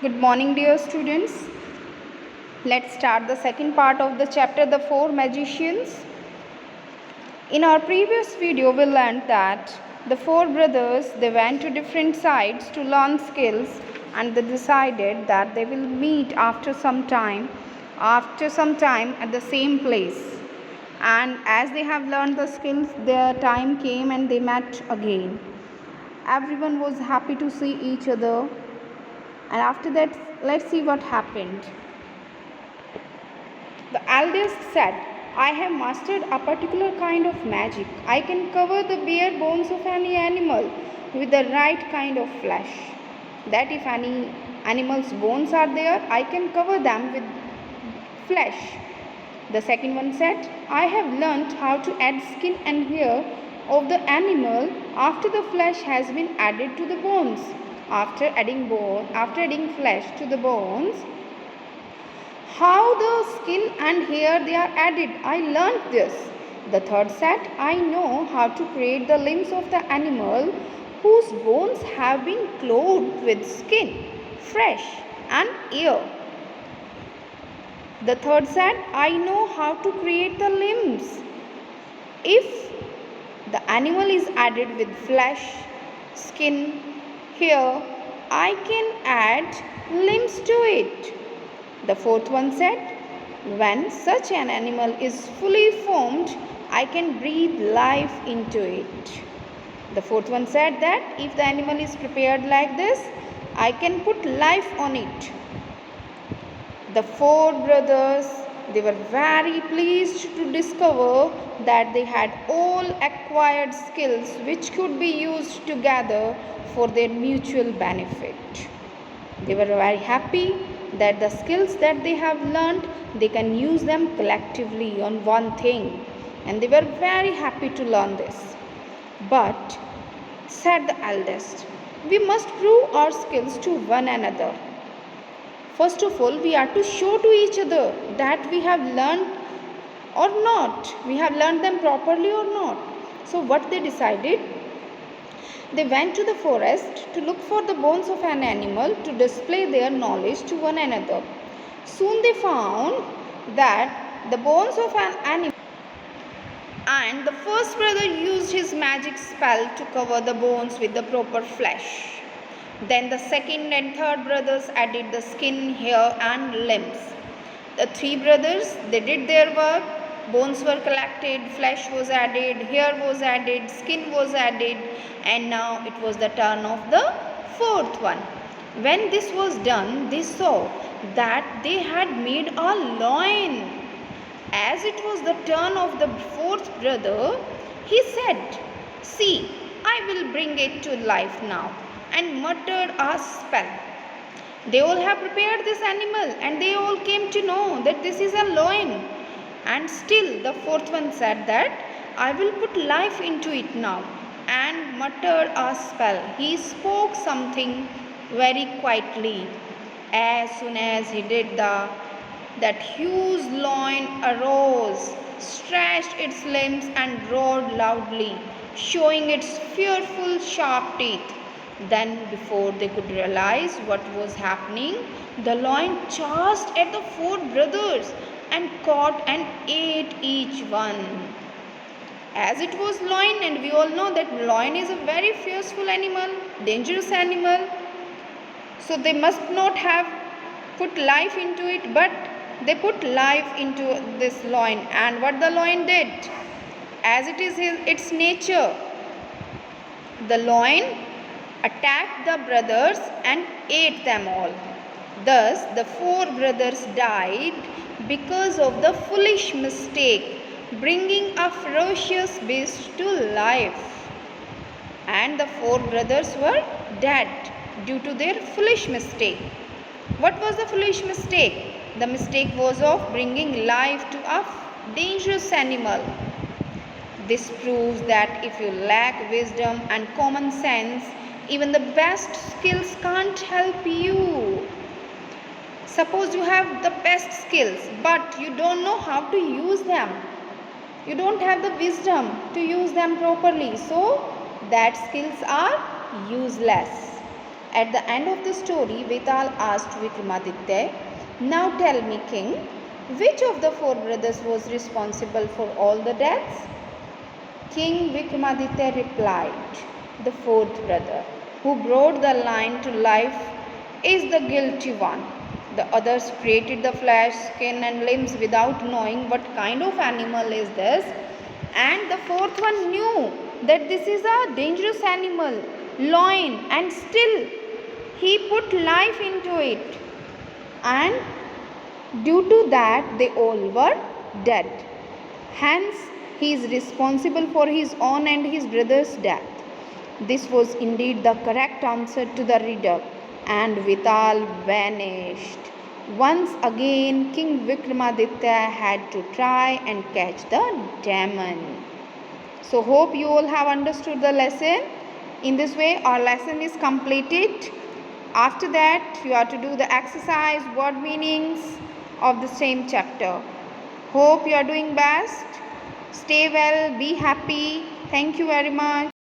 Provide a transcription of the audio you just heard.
Good morning, dear students. Let's start the second part of the chapter, The Four Magicians. In our previous video, we learned that the four brothers, they went to different sites to learn skills, and they decided that they will meet after some time at the same place. And as they have learned the skills, their time came and they met again. Everyone was happy to see each other. And after that, let's see what happened. The eldest said, I have mastered a particular kind of magic. I can cover the bare bones of any animal with the right kind of flesh. That if any animal's bones are there, I can cover them with flesh. The second one said, I have learnt how to add skin and hair of the animal after the flesh has been added to the bones. After adding flesh to the bones, how the skin and hair they are added, I learnt this. The third said, I know how to create the limbs of the animal whose bones have been clothed with skin, flesh and hair. The third said, I know how to create the limbs. If the animal is added with flesh, skin, hair, I can add limbs to it. The fourth one said, when such an animal is fully formed, I can breathe life into it. The fourth one said that if the animal is prepared like this, I can put life on it. The four brothers, they were very pleased to discover that they had all acquired skills which could be used together for their mutual benefit. They were very happy that the skills that they have learned, they can use them collectively on one thing. And they were very happy to learn this. But, said the eldest, we must prove our skills to one another. First of all, we are to show to each other that we have learned or not. We have learned them properly or not. So what they decided? They went to the forest to look for the bones of an animal to display their knowledge to one another. Soon they found that the bones of an animal, and the first brother used his magic spell to cover the bones with the proper flesh. Then the second and third brothers added the skin, hair and limbs. The three brothers, they did their work. Bones were collected, flesh was added, hair was added, skin was added, and now it was the turn of the fourth one. When this was done, they saw that they had made a loin. As it was the turn of the fourth brother, he said, see, I will bring it to life now, and muttered a spell. They all have prepared this animal and they all came to know that this is a loin. And still the fourth one said that I will put life into it now, and muttered a spell. He spoke something very quietly. As soon as he did that huge loin arose, stretched its limbs and roared loudly, showing its fearful sharp teeth. Then, before they could realize what was happening, the loin charged at the four brothers and caught and ate each one. As it was loin, and we all know that loin is a very fearful animal, dangerous animal. So they must not have put life into it, but they put life into this loin. And what the loin did, as it is its nature, the loin attacked the brothers and ate them all. Thus, the four brothers died because of the foolish mistake, bringing a ferocious beast to life. And the four brothers were dead due to their foolish mistake. What was the foolish mistake? The mistake was of bringing life to a dangerous animal. This proves that if you lack wisdom and common sense, even the best skills can't help you. Suppose you have the best skills, but you don't know how to use them. You don't have the wisdom to use them properly. So, that skills are useless. At the end of the story, Vetal asked Vikramaditya, "Now tell me, king, which of the four brothers was responsible for all the deaths?" King Vikramaditya replied, "The fourth brother, who brought the lion to life, is the guilty one. The others created the flesh, skin, and limbs without knowing what kind of animal is this. And the fourth one knew that this is a dangerous animal, lion, and still he put life into it. And due to that, they all were dead. Hence, he is responsible for his own and his brother's death." This was indeed the correct answer to the riddle, and Vital vanished. Once again, King Vikramaditya had to try and catch the demon. So, hope you all have understood the lesson. In this way, our lesson is completed. After that, you are to do the exercise, word meanings of the same chapter. Hope you are doing best. Stay well, be happy. Thank you very much.